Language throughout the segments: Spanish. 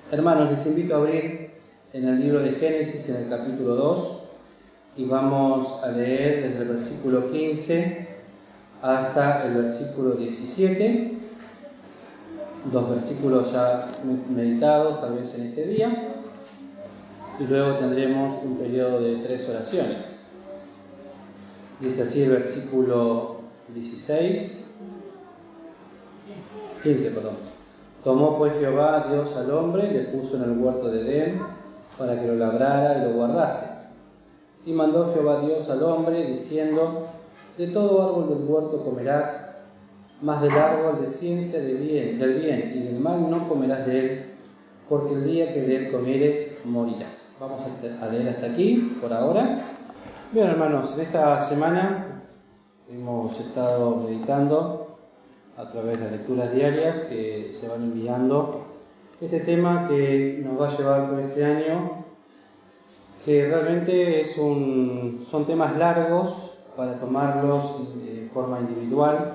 Hermanos, les invito a abrir en el libro de Génesis, en el capítulo 2, y vamos a leer desde el versículo 15 hasta el versículo 17, dos versículos ya meditados tal vez en este día, y luego tendremos un periodo de 3 oraciones. Dice así el versículo 15. Tomó pues Jehová Dios al hombre y le puso en el huerto de Edén para que lo labrara y lo guardase. Y mandó Jehová Dios al hombre diciendo: de todo árbol del huerto comerás, mas del árbol de ciencia del bien y del mal no comerás de él, porque el día que de él comieres morirás. Vamos a leer hasta aquí por ahora. Bien, hermanos, en esta semana hemos estado meditando a través de las lecturas diarias que se van enviando este tema que nos va a llevar por este año, que realmente son temas largos para tomarlos de forma individual.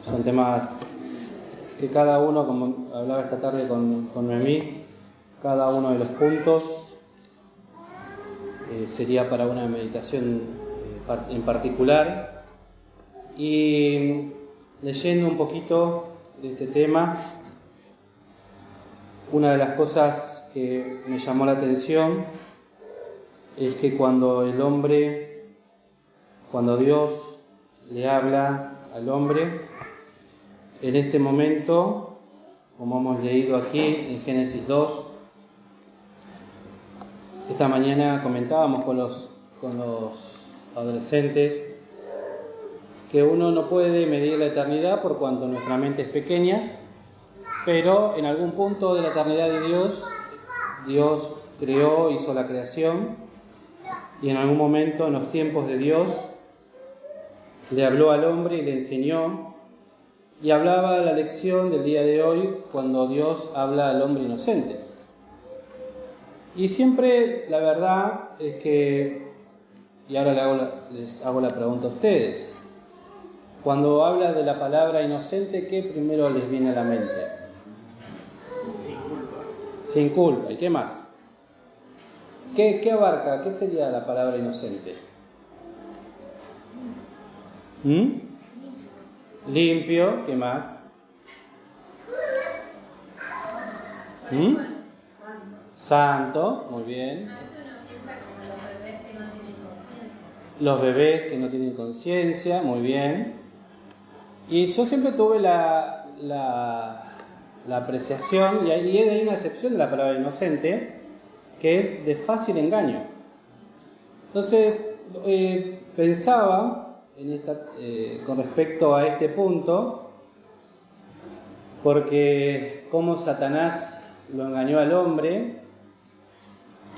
Son temas que cada uno, como hablaba esta tarde con Noemí, cada uno de los puntos sería para una meditación en particular. Y leyendo un poquito de este tema, una de las cosas que me llamó la atención es que cuando Dios le habla al hombre, en este momento, como hemos leído aquí en Génesis 2, esta mañana comentábamos con los adolescentes que uno no puede medir la eternidad por cuanto nuestra mente es pequeña, pero en algún punto de la eternidad de Dios creó, hizo la creación, y en algún momento en los tiempos de Dios le habló al hombre y le enseñó, y hablaba la lección del día de hoy cuando Dios habla al hombre inocente. Y siempre la verdad es que, y ahora les hago la pregunta a ustedes, cuando habla de la palabra inocente, ¿qué primero les viene a la mente? Sin culpa. ¿Y qué más? ¿Qué abarca? ¿Qué sería la palabra inocente? Limpio. ¿Qué más? Santo. Muy bien. Los bebés que no tienen conciencia. Muy bien. Y yo siempre tuve la apreciación, y hay una excepción de la palabra inocente, que es de fácil engaño. Entonces, pensaba con respecto a este punto, porque cómo Satanás lo engañó al hombre,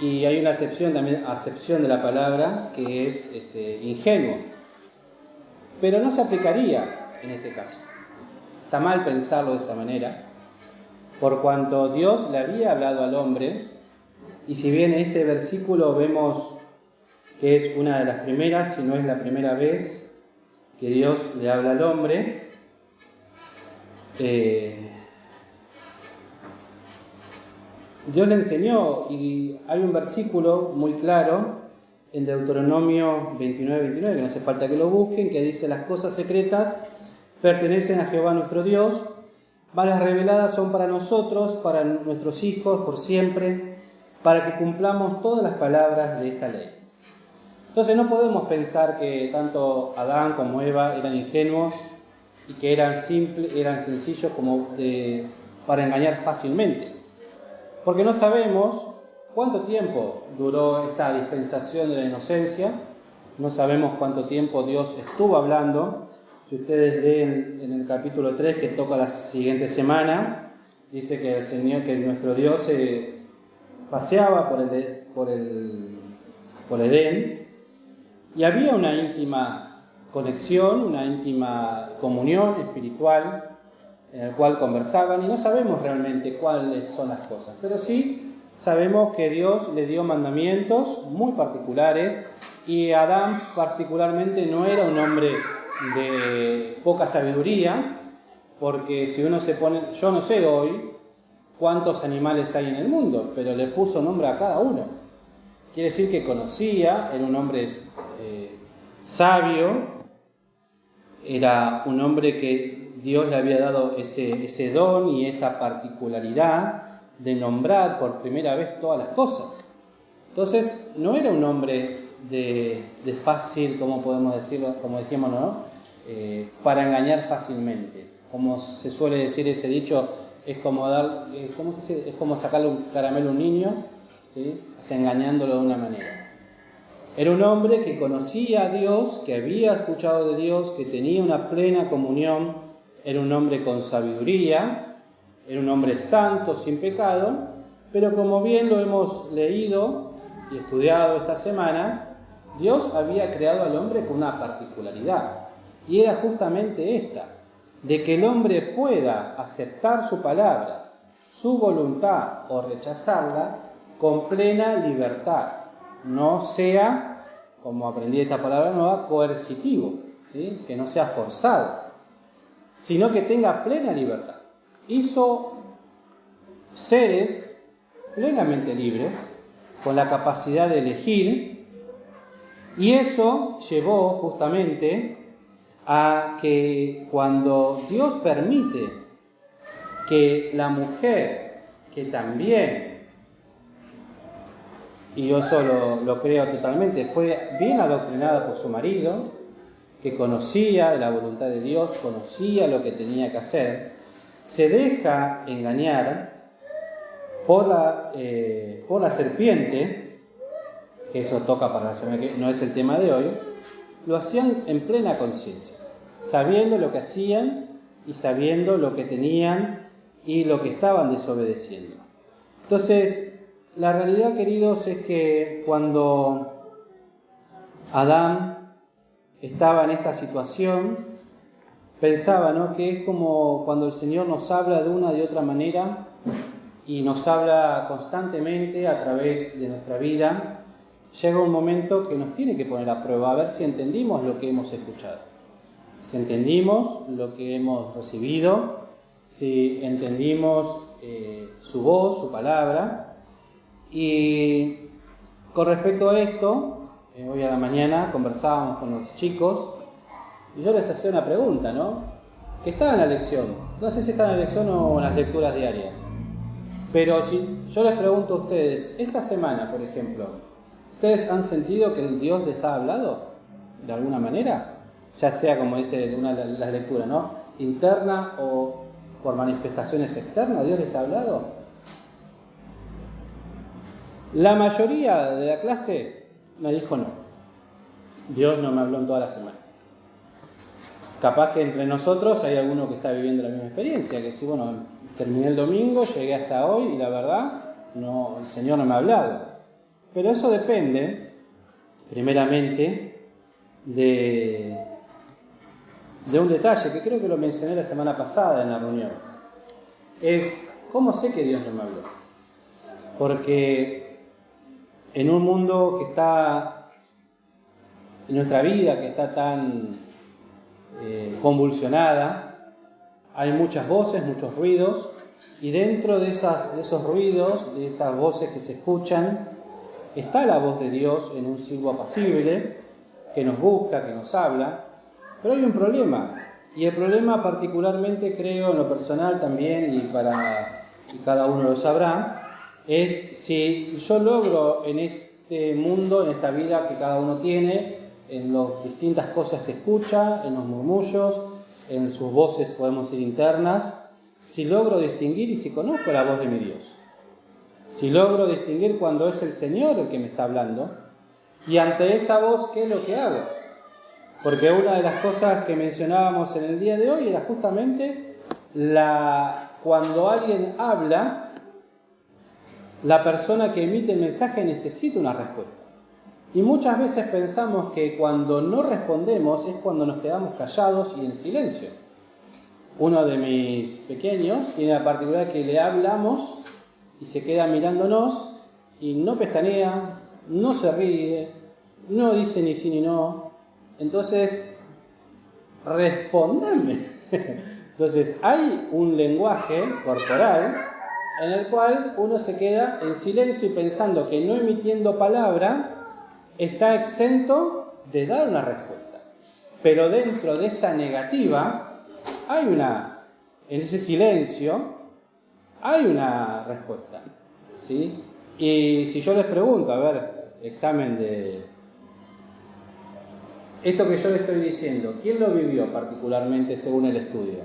y hay una acepción de la palabra que es ingenuo, pero no se aplicaría en este caso. Está mal pensarlo de esa manera, por cuanto Dios le había hablado al hombre, y si bien en este versículo vemos que es una de las primeras, si no es la primera vez que Dios le habla al hombre, Dios le enseñó, y hay un versículo muy claro en Deuteronomio 29, que no hace falta que lo busquen, que dice: las cosas secretas pertenecen a Jehová nuestro Dios, mas las reveladas son para nosotros, para nuestros hijos, por siempre, para que cumplamos todas las palabras de esta ley. Entonces no podemos pensar que tanto Adán como Eva eran ingenuos y que eran sencillos para engañar fácilmente. Porque no sabemos cuánto tiempo duró esta dispensación de la inocencia, no sabemos cuánto tiempo Dios estuvo hablando. Si ustedes leen en el capítulo 3, que toca la siguiente semana, dice que nuestro Dios se paseaba por Edén, y había una íntima conexión, una íntima comunión espiritual en el cual conversaban, y no sabemos realmente cuáles son las cosas, pero sí sabemos que Dios le dio mandamientos muy particulares, y Adán particularmente no era un hombre de poca sabiduría, porque si uno se pone, yo no sé hoy cuántos animales hay en el mundo, pero le puso nombre a cada uno. Quiere decir que conocía, era un hombre sabio, era un hombre que Dios le había dado ese don y esa particularidad de nombrar por primera vez todas las cosas. Entonces, no era un hombre de fácil, como podemos decirlo, como dijimos, ¿no? Para engañar fácilmente. Como se suele decir ese dicho, es como es como sacarle un caramelo a un niño, ¿sí? O sea, engañándolo de una manera. Era un hombre que conocía a Dios, que había escuchado de Dios, que tenía una plena comunión, era un hombre con sabiduría, era un hombre santo, sin pecado, pero como bien lo hemos leído y estudiado esta semana, Dios había creado al hombre con una particularidad, y era justamente esta, de que el hombre pueda aceptar su palabra, su voluntad o rechazarla con plena libertad, no sea, como aprendí esta palabra nueva, coercitivo, ¿sí? Que no sea forzado, sino que tenga plena libertad. Hizo seres plenamente libres, con la capacidad de elegir, y eso llevó justamente a que cuando Dios permite que la mujer, que también, y yo eso lo creo totalmente, fue bien adoctrinada por su marido, que conocía la voluntad de Dios, conocía lo que tenía que hacer, se deja engañar por la serpiente, que eso toca para la semana que no es el tema de hoy, lo hacían en plena conciencia, sabiendo lo que hacían y sabiendo lo que tenían y lo que estaban desobedeciendo. Entonces, la realidad, queridos, es que cuando Adán estaba en esta situación, pensaba, ¿no?, que es como cuando el Señor nos habla de una de otra manera y nos habla constantemente a través de nuestra vida. Llega un momento que nos tiene que poner a prueba, a ver si entendimos lo que hemos escuchado, si entendimos lo que hemos recibido, si entendimos su voz, su palabra. Y con respecto a esto, hoy a la mañana conversábamos con los chicos y yo les hacía una pregunta, ¿no? Que estaba en la lección, no sé si está en la lección o en las lecturas diarias, pero si yo les pregunto a ustedes, esta semana, por ejemplo, ¿ustedes han sentido que el Dios les ha hablado de alguna manera? Ya sea, como dice una de las lecturas, ¿no?, interna o por manifestaciones externas, ¿Dios les ha hablado? La mayoría de la clase me dijo no. Dios no me habló en toda la semana. Capaz que entre nosotros hay alguno que está viviendo la misma experiencia, que si, bueno, terminé el domingo, llegué hasta hoy y la verdad, no, el Señor no me ha hablado. Pero eso depende, primeramente, de un detalle que creo que lo mencioné la semana pasada en la reunión. Es, ¿cómo sé que Dios no me habló? Porque en un mundo que está, en nuestra vida, que está tan convulsionada, hay muchas voces, muchos ruidos, y dentro de esos ruidos, de esas voces que se escuchan, está la voz de Dios en un silbo apacible, que nos busca, que nos habla, pero hay un problema, y el problema particularmente, creo, en lo personal también, y cada uno lo sabrá, es si yo logro en este mundo, en esta vida que cada uno tiene, en las distintas cosas que escucha, en los murmullos, en sus voces, podemos decir, internas, si logro distinguir y si conozco la voz de mi Dios. Si logro distinguir cuando es el Señor el que me está hablando, y ante esa voz, ¿qué es lo que hago? Porque una de las cosas que mencionábamos en el día de hoy era justamente cuando alguien habla, la persona que emite el mensaje necesita una respuesta. Y muchas veces pensamos que cuando no respondemos es cuando nos quedamos callados y en silencio. Uno de mis pequeños tiene la particularidad que le hablamos y se queda mirándonos y no pestanea, no se ríe, no dice ni sí ni no. Entonces, respondeme. Entonces, hay un lenguaje corporal en el cual uno se queda en silencio y pensando que no emitiendo palabra está exento de dar una respuesta. Pero dentro de esa negativa en ese silencio hay una respuesta, ¿sí? Y si yo les pregunto, a ver, examen de esto que yo les estoy diciendo, ¿quién lo vivió particularmente según el estudio?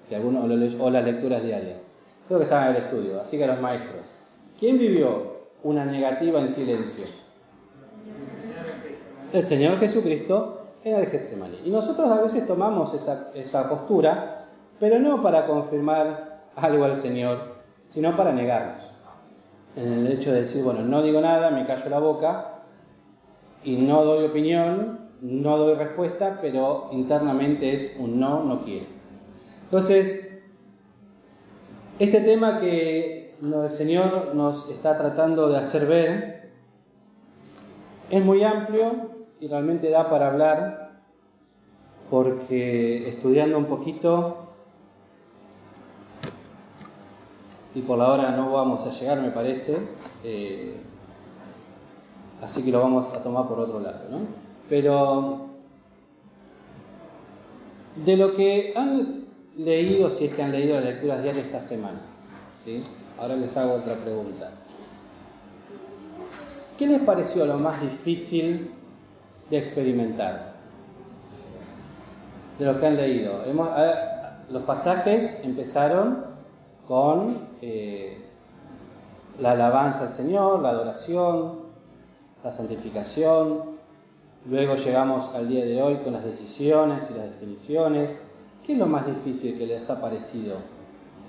Si alguno o las lecturas diarias. Creo que estaban en el estudio, así que los maestros. ¿Quién vivió una negativa en silencio? El Señor Jesucristo en el Getsemaní. Y nosotros a veces tomamos esa postura, pero no para confirmar algo al Señor, sino para negarnos. En el hecho de decir, bueno, no digo nada, me callo la boca y no doy opinión, no doy respuesta, pero internamente es un no quiero. Entonces, este tema que el Señor nos está tratando de hacer ver es muy amplio y realmente da para hablar, porque estudiando un poquito, y por la hora no vamos a llegar, me parece, así que lo vamos a tomar por otro lado, ¿no? Pero de lo que han leído, si es que han leído las lecturas diarias esta semana, ¿sí? Ahora les hago otra pregunta. ¿Qué les pareció lo más difícil de experimentar? De lo que han leído. Los pasajes empezaron con la alabanza al Señor, la adoración, la santificación. Luego llegamos al día de hoy con las decisiones y las definiciones. ¿Qué es lo más difícil que les ha parecido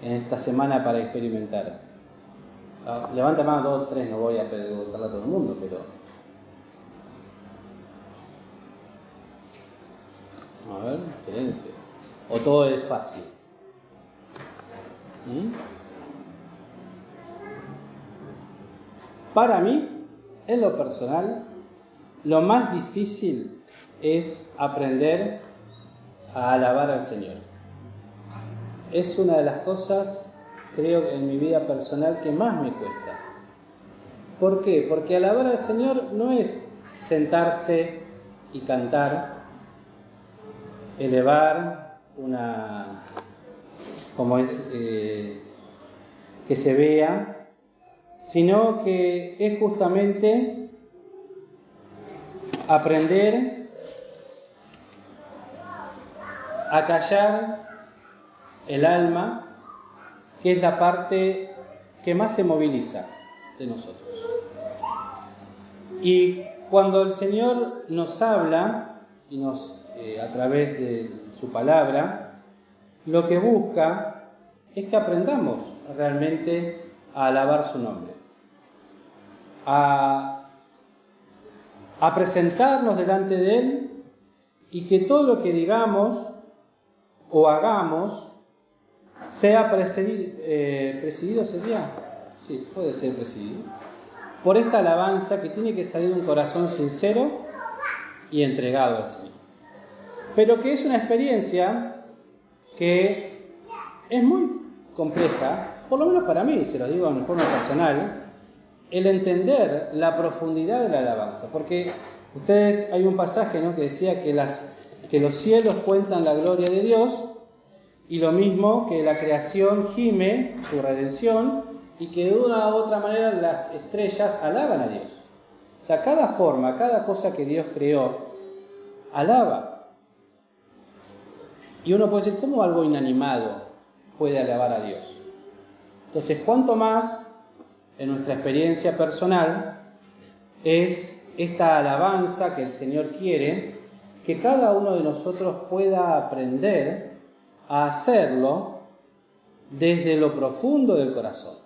en esta semana para experimentar? Levanta más 2 o 3, no voy a preguntarle a todo el mundo, pero... A ver, silencio. ¿O todo es fácil? Para mí, en lo personal, lo más difícil es aprender a alabar al Señor. Es una de las cosas, creo, en mi vida personal que más me cuesta. ¿Por qué? Porque alabar al Señor no es sentarse y cantar, elevar que se vea, sino que es justamente aprender a callar el alma, que es la parte que más se moviliza de nosotros. Y cuando el Señor nos habla y a través de su palabra, lo que busca es que aprendamos realmente a alabar su nombre, a presentarnos delante de Él, y que todo lo que digamos o hagamos sea presidido, ¿sería? Sí, puede ser presidido por esta alabanza que tiene que salir de un corazón sincero y entregado al Señor. Pero que es una experiencia que es muy compleja, por lo menos para mí, se lo digo en forma personal, el entender la profundidad de la alabanza. Porque hay un pasaje, ¿no?, que decía que los cielos cuentan la gloria de Dios, y lo mismo que la creación gime su redención, y que de una u otra manera las estrellas alaban a Dios. O sea, cada forma, cada cosa que Dios creó, alaba. Y uno puede decir, ¿cómo algo inanimado puede alabar a Dios? Entonces, cuanto más en nuestra experiencia personal es esta alabanza que el Señor quiere que cada uno de nosotros pueda aprender a hacerlo desde lo profundo del corazón.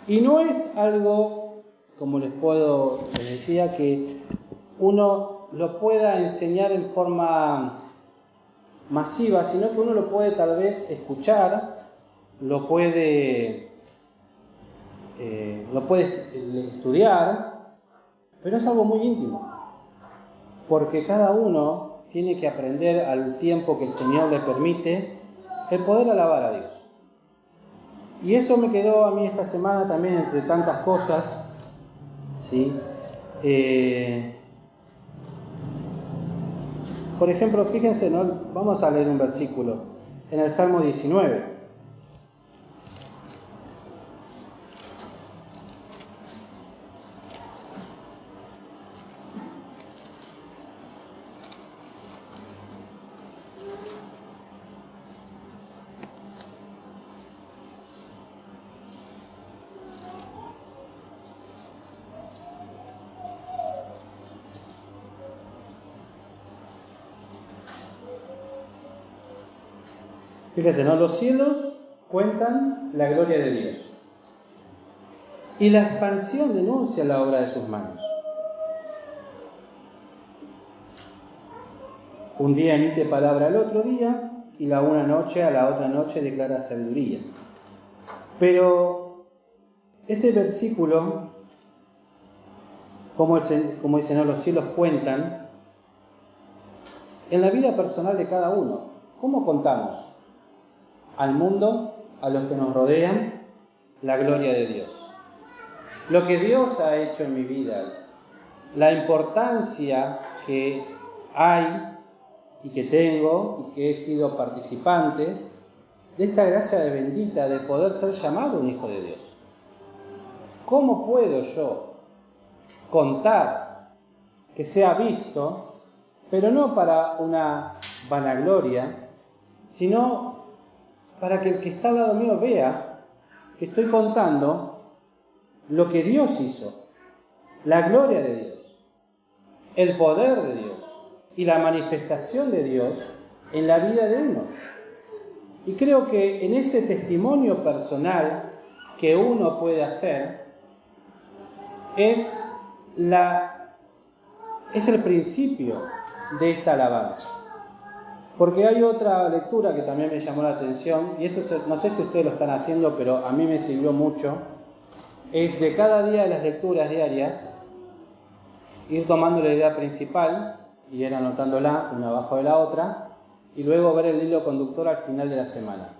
Y no es algo, como les decía, que uno lo pueda enseñar en forma masiva, sino que uno lo puede tal vez escuchar, lo puede estudiar, pero es algo muy íntimo, porque cada uno tiene que aprender al tiempo que el Señor le permite el poder alabar a Dios. Y eso me quedó a mí esta semana también entre tantas cosas, ¿sí? Por ejemplo, fíjense, ¿no? Vamos a leer un versículo en el Salmo 19. Fíjense, ¿no? Los cielos cuentan la gloria de Dios y la expansión denuncia la obra de sus manos. Un día emite palabra al otro día y la una noche a la otra noche declara sabiduría. Pero este versículo, como dice, ¿no? Los cielos cuentan en la vida personal de cada uno. ¿Cómo contamos al mundo, a los que nos rodean, la gloria de Dios? Lo que Dios ha hecho en mi vida, la importancia que hay y que tengo y que he sido participante de esta gracia bendita de poder ser llamado un hijo de Dios. ¿Cómo puedo yo contar que sea visto, pero no para una vanagloria, sino para que el que está al lado mío vea que estoy contando lo que Dios hizo, la gloria de Dios, el poder de Dios y la manifestación de Dios en la vida de uno? Y creo que en ese testimonio personal que uno puede hacer es el principio de esta alabanza. Porque hay otra lectura que también me llamó la atención, y esto no sé si ustedes lo están haciendo, pero a mí me sirvió mucho, es de cada día de las lecturas diarias, ir tomando la idea principal, y ir anotándola una abajo de la otra, y luego ver el hilo conductor al final de la semana.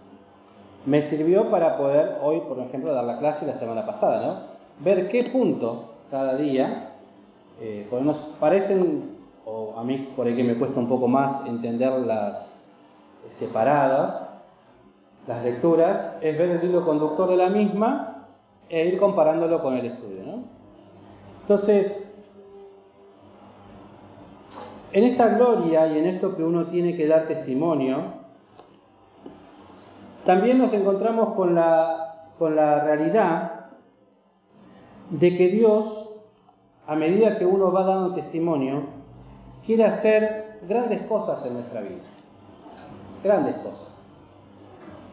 Me sirvió para poder hoy, por ejemplo, dar la clase la semana pasada, ¿no? Ver qué punto cada día, porque nos parecen, o a mí por ahí que me cuesta un poco más entenderlas separadas, las lecturas, es ver el hilo conductor de la misma e ir comparándolo con el estudio, ¿no? Entonces, en esta gloria y en esto que uno tiene que dar testimonio, también nos encontramos con la realidad de que Dios, a medida que uno va dando testimonio, quiere hacer grandes cosas en nuestra vida. Grandes cosas.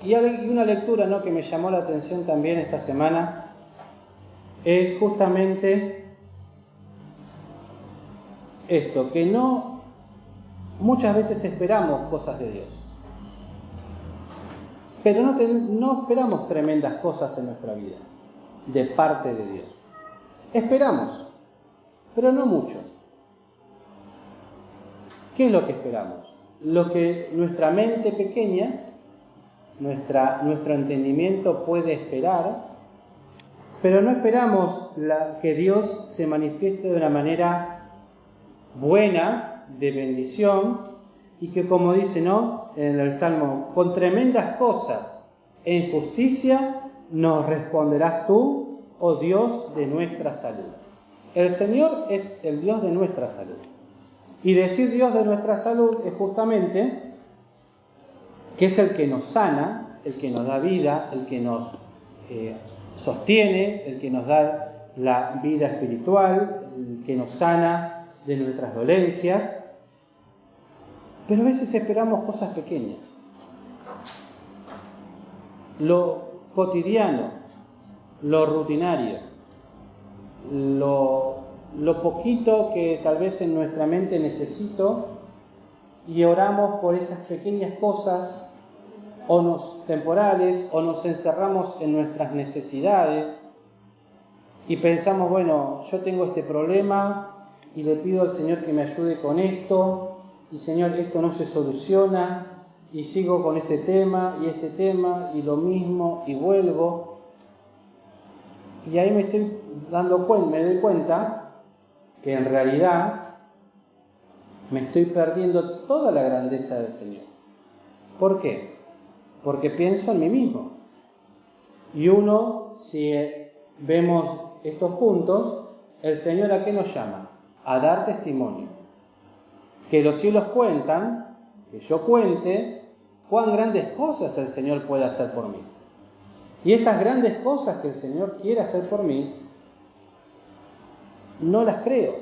Y una lectura, ¿no?, que me llamó la atención también esta semana es justamente esto, que muchas veces esperamos cosas de Dios, pero no esperamos tremendas cosas en nuestra vida de parte de Dios. Esperamos, pero no mucho. ¿Qué es lo que esperamos? Lo que nuestra mente pequeña, nuestro entendimiento puede esperar, pero no esperamos que Dios se manifieste de una manera buena, de bendición, y que, como dice, ¿no?, en el Salmo, con tremendas cosas en justicia nos responderás tú, oh Dios de nuestra salud. El Señor es el Dios de nuestra salud. Y decir Dios de nuestra salud es justamente que es el que nos sana, el que nos da vida, el que nos sostiene, el que nos da la vida espiritual, el que nos sana de nuestras dolencias. Pero a veces esperamos cosas pequeñas. Lo cotidiano, lo rutinario, lo poquito que tal vez en nuestra mente necesito, y oramos por esas pequeñas cosas temporales, o nos encerramos en nuestras necesidades y pensamos, bueno, yo tengo este problema y le pido al Señor que me ayude con esto, y Señor, esto no se soluciona, y sigo con este tema y lo mismo y vuelvo. Y ahí me doy cuenta que en realidad me estoy perdiendo toda la grandeza del Señor. ¿Por qué? Porque pienso en mí mismo. Y si vemos estos puntos, el Señor ¿a qué nos llama? A dar testimonio. Que los cielos cuentan, que yo cuente cuán grandes cosas el Señor puede hacer por mí. Y estas grandes cosas que el Señor quiere hacer por mí, no las creo.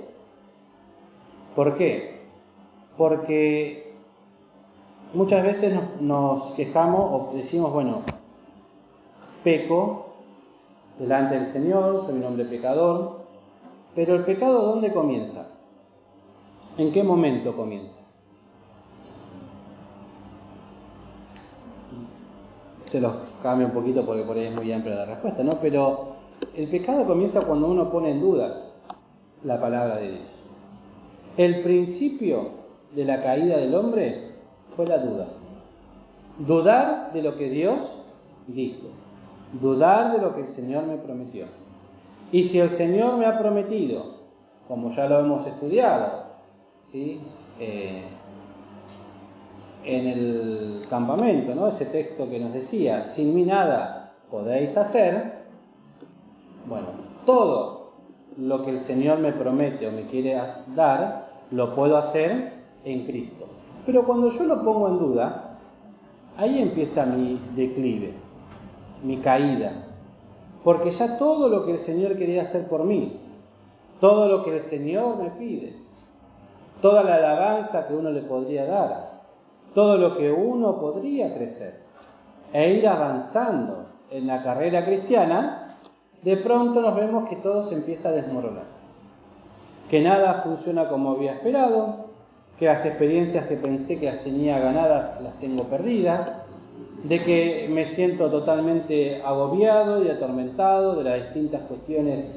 ¿Por qué? Porque muchas veces nos quejamos o decimos, bueno, peco delante del Señor, soy un hombre pecador, pero ¿el pecado dónde comienza? ¿En qué momento comienza? Se los cambio un poquito porque por ahí es muy amplia la respuesta, ¿no? Pero el pecado comienza cuando uno pone en duda la palabra de Dios. El principio de la caída del hombre fue la duda. Dudar de lo que Dios dijo. Dudar de lo que el Señor me prometió. Y si el Señor me ha prometido, como ya lo hemos estudiado, ¿sí? En el campamento, ¿no? Ese texto que nos decía, sin mí nada podéis hacer. Bueno, todo lo que el Señor me promete o me quiere dar, lo puedo hacer en Cristo. Pero cuando yo lo pongo en duda, ahí empieza mi declive, mi caída. Porque ya todo lo que el Señor quería hacer por mí, todo lo que el Señor me pide, toda la alabanza que uno le podría dar, todo lo que uno podría crecer e ir avanzando en la carrera cristiana, de pronto nos vemos que todo se empieza a desmoronar. Que nada funciona como había esperado, que las experiencias que pensé que las tenía ganadas las tengo perdidas, de que me siento totalmente agobiado y atormentado de las distintas cuestiones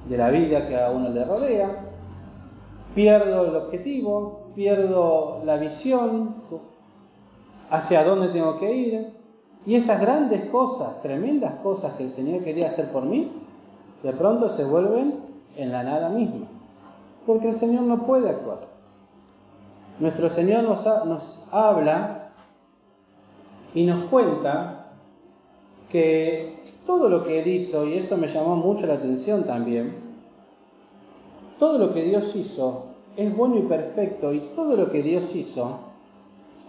de la vida que a uno le rodea, pierdo el objetivo, pierdo la visión, hacia dónde tengo que ir, y esas grandes cosas, tremendas cosas que el Señor quería hacer por mí, de pronto se vuelven en la nada misma, porque el Señor no puede actuar. Nuestro Señor nos habla y nos cuenta que todo lo que Él hizo, y eso me llamó mucho la atención también, todo lo que Dios hizo es bueno y perfecto, y todo lo que Dios hizo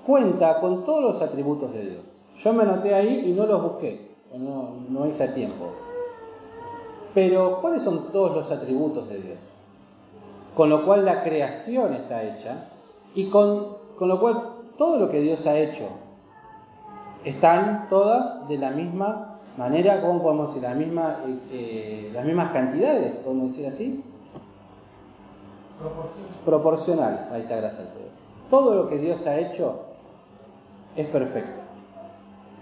cuenta con todos los atributos de Dios. Yo me anoté ahí y no los busqué, no hice a tiempo. Pero, ¿cuáles son todos los atributos de Dios? Con lo cual la creación está hecha, y con lo cual todo lo que Dios ha hecho están todas de la misma manera, ¿cómo podemos decir? Las mismas cantidades, ¿podemos decir así? Proporcional. Ahí está, gracias. Todo lo que Dios ha hecho es perfecto.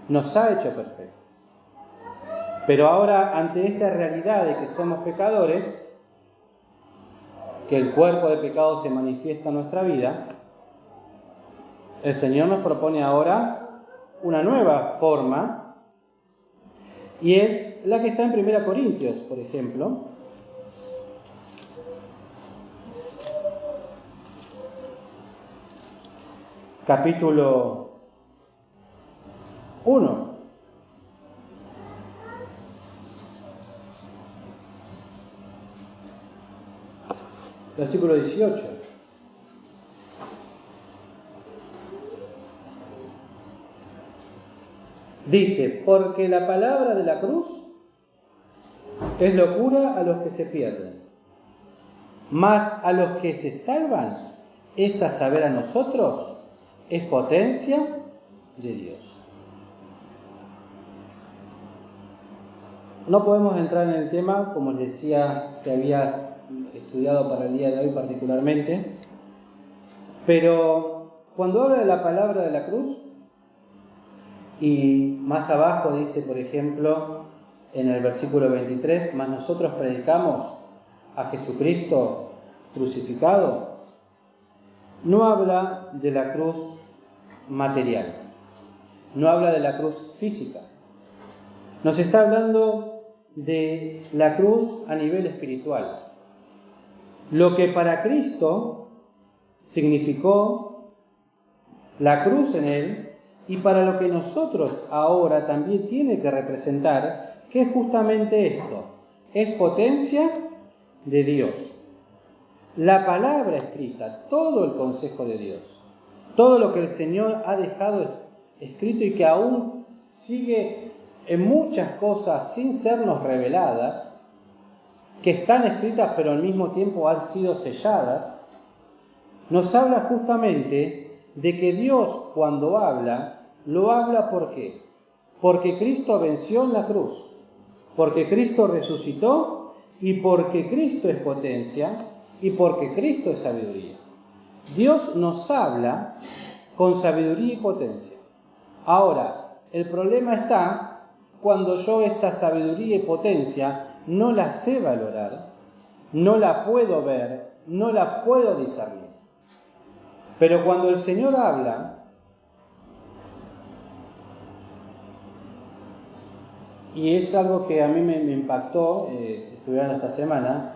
Nos ha hecho perfecto. Pero ahora, ante esta realidad de que somos pecadores, que el cuerpo de pecado se manifiesta en nuestra vida, el Señor nos propone ahora una nueva forma, y es la que está en 1 Corintios, por ejemplo. Capítulo 1. Versículo 18. Dice, porque la palabra de la cruz es locura a los que se pierden, mas a los que se salvan, es a saber a nosotros, es potencia de Dios. No podemos entrar en el tema, como les decía, que había estudiado para el día de hoy particularmente, pero cuando habla de la palabra de la cruz, y más abajo dice, por ejemplo, en el versículo 23, mas nosotros predicamos a Jesucristo crucificado, no habla de la cruz material, no habla de la cruz física. Nos está hablando de la cruz a nivel espiritual. Lo que para Cristo significó la cruz en Él, y para lo que nosotros ahora también tiene que representar, que es justamente esto, es potencia de Dios. La palabra escrita, todo el consejo de Dios, todo lo que el Señor ha dejado escrito y que aún sigue en muchas cosas sin sernos reveladas, que están escritas pero al mismo tiempo han sido selladas, nos habla justamente de que Dios cuando habla, lo habla ¿por qué? Porque Cristo venció en la cruz, porque Cristo resucitó y porque Cristo es potencia y porque Cristo es sabiduría. Dios nos habla con sabiduría y potencia. Ahora, el problema está cuando yo esa sabiduría y potencia no la sé valorar, no la puedo ver, no la puedo discernir. Pero cuando el Señor habla, y es algo que a mí me impactó estudiando esta semana,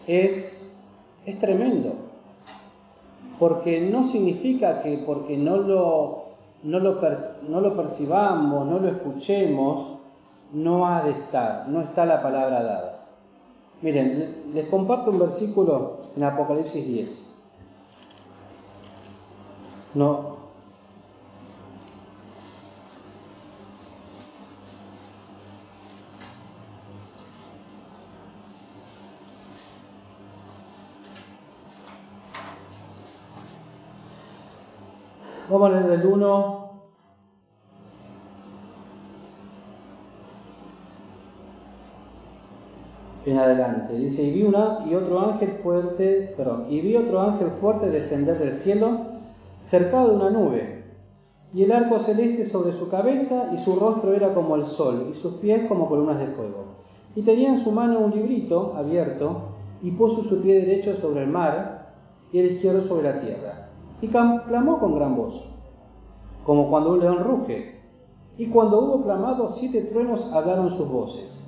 es tremendo. Porque no significa que porque no lo percibamos, no lo escuchemos, no ha de estar, no está la palabra dada. Miren, les comparto un versículo en Apocalipsis 10. No. Vamos a leer del 1 en adelante. Dice, y vi otro ángel fuerte descender del cielo, cercado de una nube, y el arco celeste sobre su cabeza, y su rostro era como el sol, y sus pies como columnas de fuego. Y tenía en su mano un librito abierto, y puso su pie derecho sobre el mar, y el izquierdo sobre la tierra. Y clamó con gran voz, como cuando un león ruge. Y cuando hubo clamado, 7 truenos hablaron sus voces.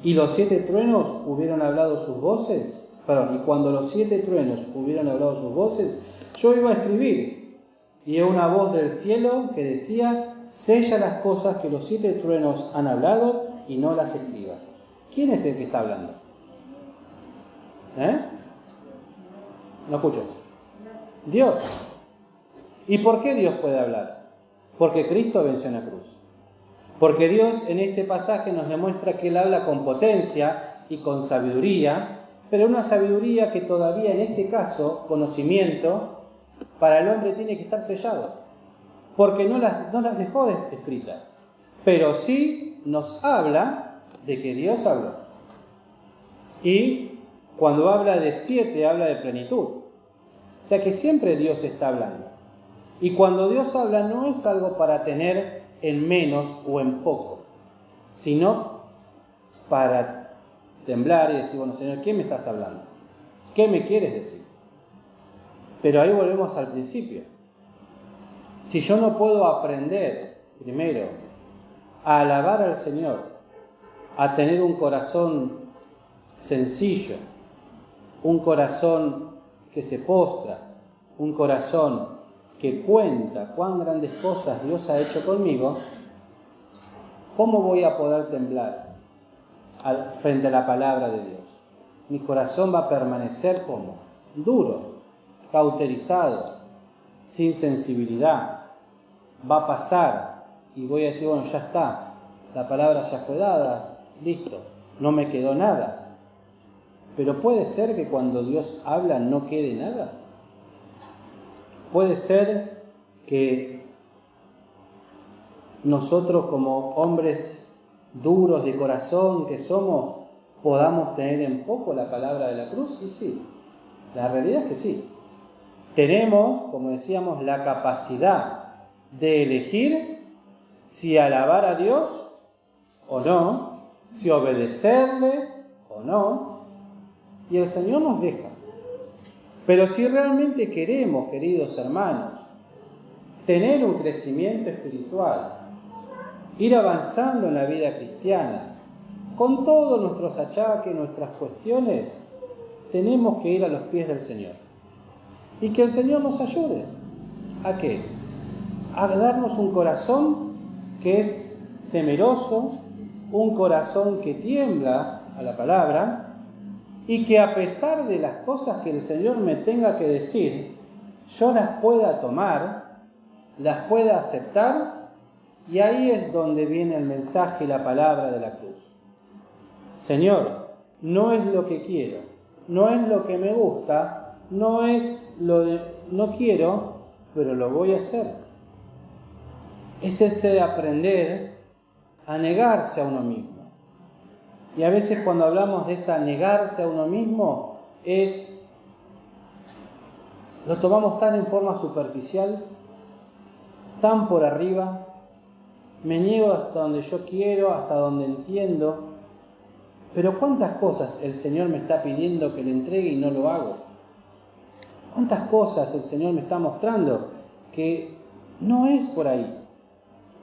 Y los 7 truenos hubieron hablado sus voces, y cuando los 7 truenos hubieron hablado sus voces, yo iba a escribir, y una voz del cielo que decía, sella las cosas que los 7 truenos han hablado y no las escribas. ¿Quién es el que está hablando? No escucho. Dios. ¿Y por qué Dios puede hablar? Porque Cristo venció en la cruz. Porque Dios en este pasaje nos demuestra que Él habla con potencia y con sabiduría, pero una sabiduría que todavía en este caso, conocimiento, para el hombre tiene que estar sellado, porque no las dejó escritas, pero sí nos habla de que Dios habló. Y cuando habla de 7, habla de plenitud. O sea que siempre Dios está hablando. Y cuando Dios habla no es algo para tener en menos o en poco, sino para temblar y decir, bueno, Señor, ¿qué me estás hablando? ¿Qué me quieres decir? Pero ahí volvemos al principio. Si yo no puedo aprender, primero, a alabar al Señor, a tener un corazón sencillo, un corazón que se postra, un corazón que cuenta cuán grandes cosas Dios ha hecho conmigo, ¿cómo voy a poder temblar frente a la palabra de Dios? Mi corazón va a permanecer como duro, cauterizado, sin sensibilidad. Va a pasar y voy a decir, bueno, ya está, la palabra ya fue dada, listo, no me quedó nada. Pero puede ser que cuando Dios habla no quede nada. Puede ser que nosotros como hombres duros de corazón que somos, podamos tener en poco la palabra de la cruz. Y sí, la realidad es que sí. Tenemos, como decíamos, la capacidad de elegir si alabar a Dios o no, si obedecerle o no, y el Señor nos deja. Pero si realmente queremos, queridos hermanos, tener un crecimiento espiritual, ir avanzando en la vida cristiana, con todos nuestros achaques, nuestras cuestiones, tenemos que ir a los pies del Señor. Y que el Señor nos ayude. ¿A qué? A darnos un corazón que es temeroso, un corazón que tiembla a la palabra, y que a pesar de las cosas que el Señor me tenga que decir, yo las pueda tomar, las pueda aceptar, y ahí es donde viene el mensaje y la palabra de la cruz. Señor, no es lo que quiero, no es lo que me gusta, no es lo de no quiero, pero lo voy a hacer. Es ese aprender a negarse a uno mismo. Y a veces cuando hablamos de esta negarse a uno mismo, lo tomamos tan en forma superficial, tan por arriba, me niego hasta donde yo quiero, hasta donde entiendo, pero ¿cuántas cosas el Señor me está pidiendo que le entregue y no lo hago? ¿Cuántas cosas el Señor me está mostrando que no es por ahí?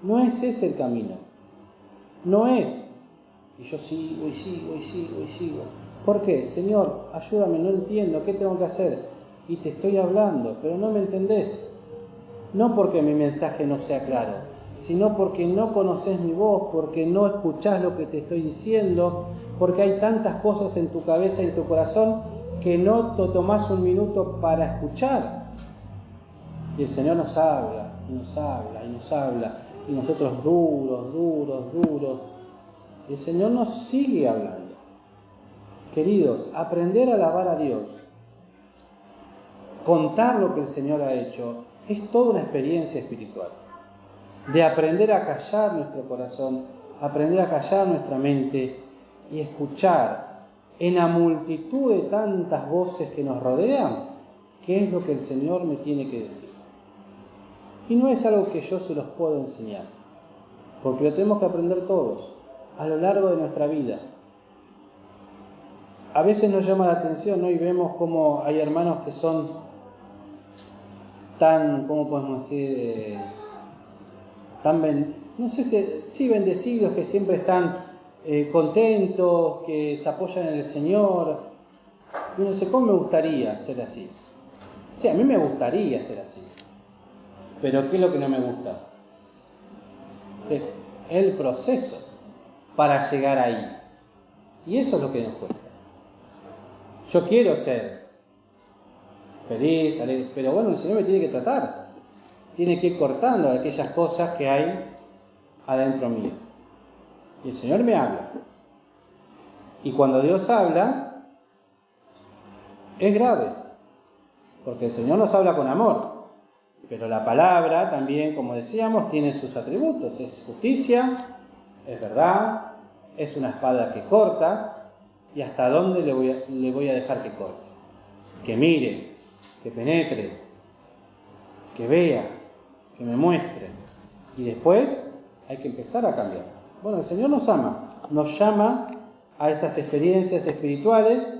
No es ese el camino. No es. Y yo sigo, y sigo, y sigo, y sigo. ¿Por qué? Señor, ayúdame, no entiendo, ¿qué tengo que hacer? Y te estoy hablando, pero no me entendés. No porque mi mensaje no sea claro, sino porque no conocés mi voz, porque no escuchás lo que te estoy diciendo, porque hay tantas cosas en tu cabeza y en tu corazón que no te tomás un minuto para escuchar. Y el Señor nos habla, y nos habla, y nos habla, y nosotros duros. Y el Señor nos sigue hablando. Queridos, aprender a alabar a Dios, contar lo que el Señor ha hecho, es toda una experiencia espiritual. De aprender a callar nuestro corazón, aprender a callar nuestra mente y escuchar en la multitud de tantas voces que nos rodean, qué es lo que el Señor me tiene que decir. Y no es algo que yo se los puedo enseñar, porque lo tenemos que aprender todos, a lo largo de nuestra vida. A veces nos llama la atención, ¿no? Y vemos cómo hay hermanos que son tan, ¿cómo podemos decir? Bendecidos, que siempre están contentos, que se apoyan en el Señor. Y no sé cómo me gustaría ser así. Sí, a mí me gustaría ser así. Pero ¿qué es lo que no me gusta? Es el proceso para llegar ahí. Y eso es lo que nos cuesta. Yo quiero ser feliz, alegre, pero bueno, el Señor me tiene que tratar. Tiene que ir cortando aquellas cosas que hay adentro mío. Y el Señor me habla. Y cuando Dios habla, es grave. Porque el Señor nos habla con amor. Pero la palabra también, como decíamos, tiene sus atributos. Es justicia, es verdad, es una espada que corta. ¿Y hasta dónde le voy a dejar que corte? Que mire, que penetre, que vea, que me muestre. Y después hay que empezar a cambiar. Bueno, el Señor nos ama, nos llama a estas experiencias espirituales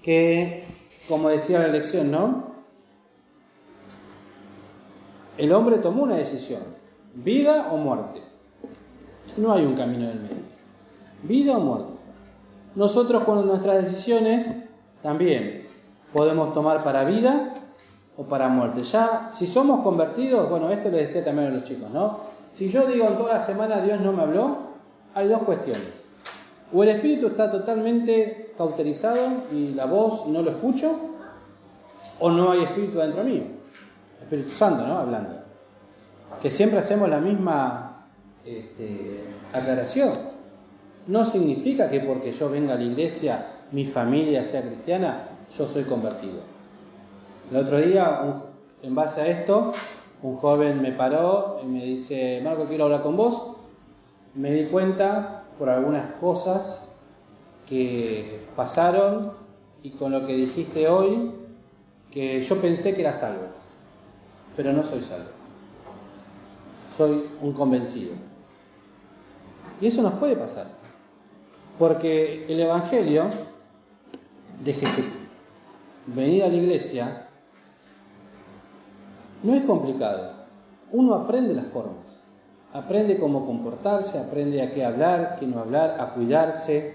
que, como decía la lección, ¿no? El hombre tomó una decisión, vida o muerte. No hay un camino del medio. Vida o muerte. Nosotros con nuestras decisiones también podemos tomar para vida o para muerte. Ya, si somos convertidos, bueno, esto le decía también a los chicos, ¿no? Si yo digo en toda la semana Dios no me habló, hay dos cuestiones. O el espíritu está totalmente cauterizado y la voz no lo escucho, o no hay espíritu dentro mío. Espíritu Santo, ¿no? Hablando. Que siempre hacemos la misma aclaración. No significa que porque yo venga a la iglesia, mi familia sea cristiana, yo soy convertido. El otro día, en base a esto, un joven me paró y me dice: Marco, quiero hablar con vos. Me di cuenta por algunas cosas que pasaron y con lo que dijiste hoy, que yo pensé que era salvo, pero no soy salvo. Soy un convencido. Y eso nos puede pasar. Porque el Evangelio de Jesús, venir a la iglesia, no es complicado. Uno aprende las formas. aprende cómo comportarse, aprende a qué hablar, qué no hablar, a cuidarse,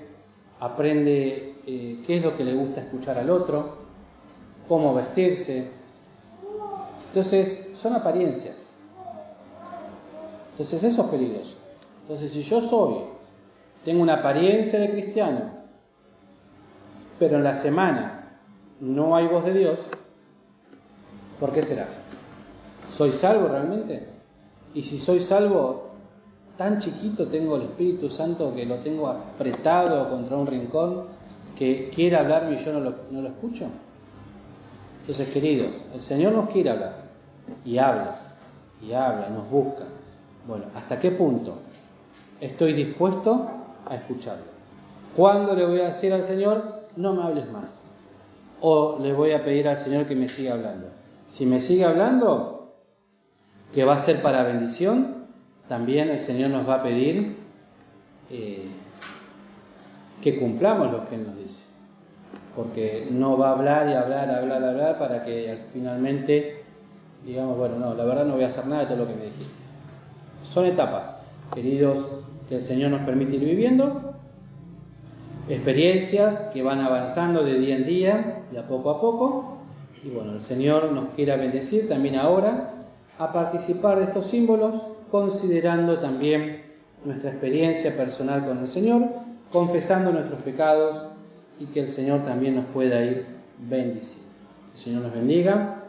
aprende qué es lo que le gusta escuchar al otro, cómo vestirse. Entonces, son apariencias. Entonces, eso es peligroso. Entonces, si yo tengo una apariencia de cristiano, pero en la semana no hay voz de Dios, ¿por qué será? ¿Soy salvo realmente? Y si soy salvo, tan chiquito tengo el Espíritu Santo que lo tengo apretado contra un rincón, que quiere hablarme y yo no lo escucho. Entonces, queridos, el Señor nos quiere hablar, y habla, nos busca. Bueno, ¿hasta qué punto estoy dispuesto a escucharlo? ¿Cuándo le voy a decir al Señor, no me hables más? ¿O le voy a pedir al Señor que me siga hablando? Si me sigue hablando, que va a ser para bendición, también el Señor nos va a pedir que cumplamos lo que Él nos dice. Porque no va a hablar y hablar para que finalmente digamos, bueno, no, la verdad no voy a hacer nada de todo lo que me dijiste. Son etapas, queridos, que el Señor nos permite ir viviendo, experiencias que van avanzando de día en día, de a poco, y bueno, el Señor nos quiera bendecir también ahora a participar de estos símbolos, considerando también nuestra experiencia personal con el Señor, confesando nuestros pecados y que el Señor también nos pueda ir bendiciendo. El Señor nos bendiga.